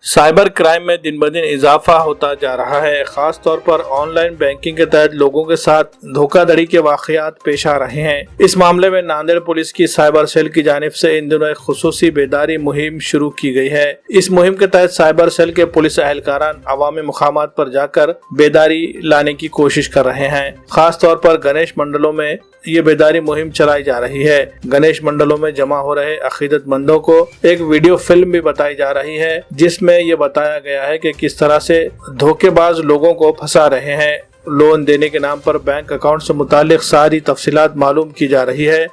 Cyber crime में दिन ब दिन इजाफा होता जा रहा है। खास तौर पर ऑनलाइन बैंकिंग के तहत लोगों के साथ धोखाधड़ी के वाकयात पेश आ रहे हैं। इस मामले में नांदेड़ पुलिस की साइबर सेल की जानिब से इन दिनों एक खुसूसी बेदारी मुहिम शुरू की गई है। इस मुहिम के तहत साइबर सेल के पुलिस एहलकारान अवामी मुकामात पर जाकर बेदारी लाने की कोशिश कर रहे हैं। खास तौर पर गणेश मंडलों में ये बेदारी मुहिम चलाई जा रही है। गणेश मंडलों में जमा हो रहे अकीदतमंदों को एक वीडियो फिल्म भी बताई जा रही है, जिसमें ये बताया गया है कि किस तरह से धोखेबाज लोगों को फंसा रहे हैं। लोन देने के नाम पर बैंक अकाउंट से मुतालिक सारी तफसीलात मालूम की जा रही है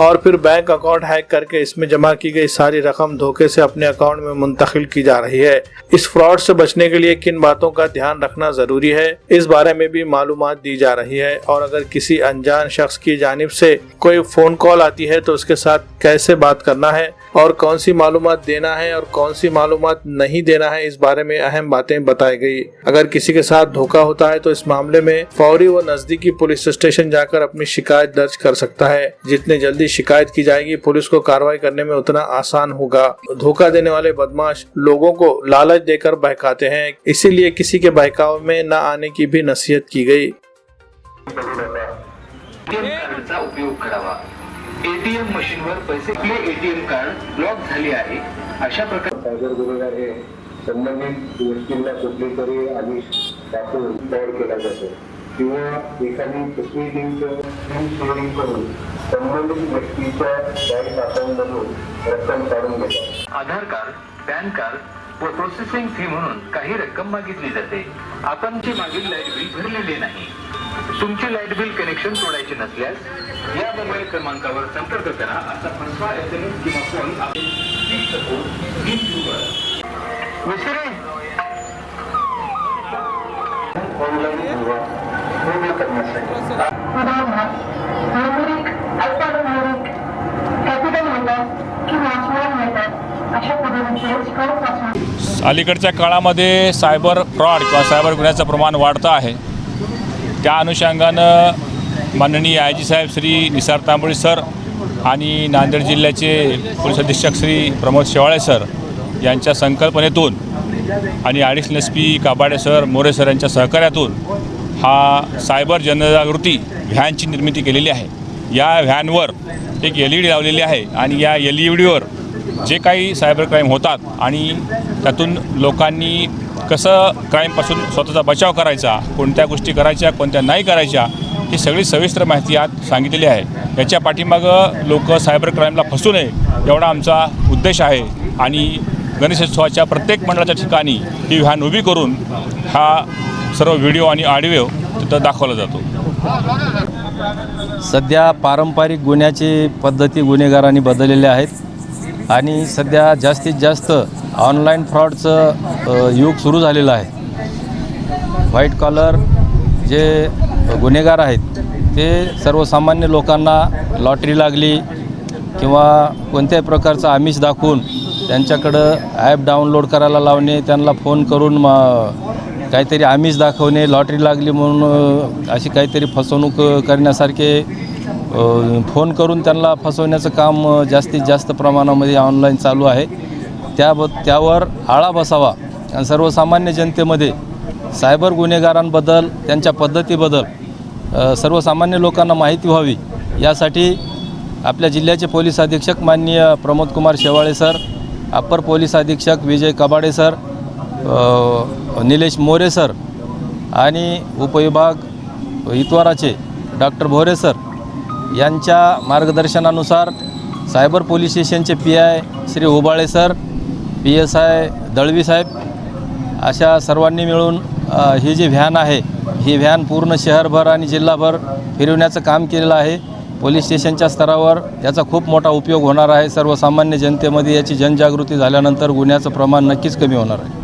और फिर बैंक अकाउंट हैक करके इसमें जमा की गई सारी रकम धोखे से अपने अकाउंट में मुंतकिल की जा रही है। इस फ्रॉड से बचने के लिए किन बातों का ध्यान रखना जरूरी है, इस बारे में भी मालूमात दी जा रही है। और अगर किसी अनजान शख्स की जानिब से कोई फोन कॉल आती है तो उसके साथ कैसे बात करना है और कौन सी मालूमात देना है और कौन सी मालूमात नहीं देना है, इस बारे में अहम बातें बताई गई। अगर किसी के साथ धोखा होता है तो इस मामले में फौरी वो नजदीकी पुलिस स्टेशन जाकर अपनी शिकायत दर्ज कर सकता है। जितनी जल्दी शिकायत की जाएगी पुलिस को कार्रवाई करने में उतना आसान होगा। धोखा देने वाले बदमाश लोगों को लालच देकर बहकाते हैं, इसीलिए किसी के बहकाव में न आने की भी नसीहत की गई। एटीएम मशीनवर पैसे आपले एटीएम कार्ड ब्लॉक झाले आहे अशा प्रकारे सायबर गुन्हेगार हे संबंधित व्यक्तींना कुठली तरी आमिष दाखवून फ्रॉड केला जातो किंवा एखादी फसवी लिंक शेअरिंग करून संबंधित व्यक्तीच्या बँक अकाउंटमधून रक्कम काढून घेतात। आधार कार्ड, पॅन कार्ड व प्रोसेसिंग फी म्हणून काही रक्कम मागितली जाते। आपण जे मागील लाईट बिल भरलेले नाही, तुमचे लाईट बिल कनेक्शन तोडायचे नसल्यास या मोबाईल क्रमांकावर संपर्क करा असा फसवा SMS किंवा फोन ऑनलाईन किंवा पूर्ण करण्यासाठी अलीकडच्या काळामध्ये सायबर फ्रॉड किंवा सायबर गुन्ह्याचं प्रमाण वाढतं आहे। त्या अनुषंगानं माननीय IG साहेब श्री निसार तांबोळी सर आणि नांदेड जिल्ह्याचे पोलीस अधीक्षक श्री प्रमोद शेवाळे सर यांच्या संकल्पनेतून आणि additional SP Kabade sir, More sir यांच्या सहकार्यातून हा सायबर जनजागृती व्हॅनची निर्मिती केलेली आहे। या व्हॅनवर एक LED लावलेली आहे आणि या LEDवर जे काही सायबर क्राईम होतात आणि त्यातून लोकांनी कसं क्राईमपासून स्वतःचा बचाव करायचा, कोणत्या गोष्टी करायच्या, कोणत्या नाही करायच्या, ही सगळी सविस्तर माहिती यात सांगितलेली आहे। याच्या पाठीमागं लोक सायबर क्राईमला फसू नये एवढा आमचा उद्देश आहे आणि गणेशोत्सवाच्या प्रत्येक मंडळाच्या ठिकाणी ही व्हॅन उभी करून हा सर्व व्हिडिओ आणि ऑडिओ तिथं दाखवला जातो। सध्या पारंपरिक गुन्ह्याची पद्धती गुन्हेगारांनी बदललेल्या आहेत आणि सध्या जास्तीत जास्त ऑनलाईन फ्रॉडचं युग सुरू झालेलं आहे। व्हाईट कॉलर जे गुन्हेगार आहेत ते सर्वसामान्य लोकांना लॉटरी लागली किंवा कोणत्याही प्रकारचं आमिष दाखवून त्यांच्याकडं ॲप डाउनलोड करायला लावणे, त्यांना फोन करून काहीतरी आमिष दाखवणे, लॉटरी लागली म्हणून अशी काहीतरी फसवणूक करण्यासारखे फोन करून त्यांना फसवण्याचं काम जास्तीत जास्त प्रमाणामध्ये ऑनलाईन चालू आहे। त्यावर आळा बसावा आणि सर्वसामान्य जनतेमध्ये सायबर गुन्हेगारांबद्दल, त्यांच्या पद्धतीबद्दल सर्वसामान्य लोकांना माहिती व्हावी यासाठी आपल्या जिल्ह्याचे पोलीस अधीक्षक माननीय Pramod Kumar Shewale sir, upper police अधीक्षक विजय कबाडे सर, निलेश मोरे सर आणि उपविभाग इतवाराचे डॉक्टर भोरे सर यांच्या मार्गदर्शनानुसार सायबर पोलीस स्टेशनचे PI Shri Ubale sir, PSI Dalvi साहेब अशा सर्वांनी मिळून ही जी व्हॅन आहे ही व्हॅन पूर्ण शहरभर आणि जिल्हाभर फिरवण्याचं काम केलेलं आहे। पोलीस स्टेशनच्या स्तरावर याचा खूप मोठा उपयोग होणार आहे। सर्वसामान्य जनतेमध्ये याची जनजागृती झाल्यानंतर गुन्ह्याचं प्रमाण नक्कीच कमी होणार आहे।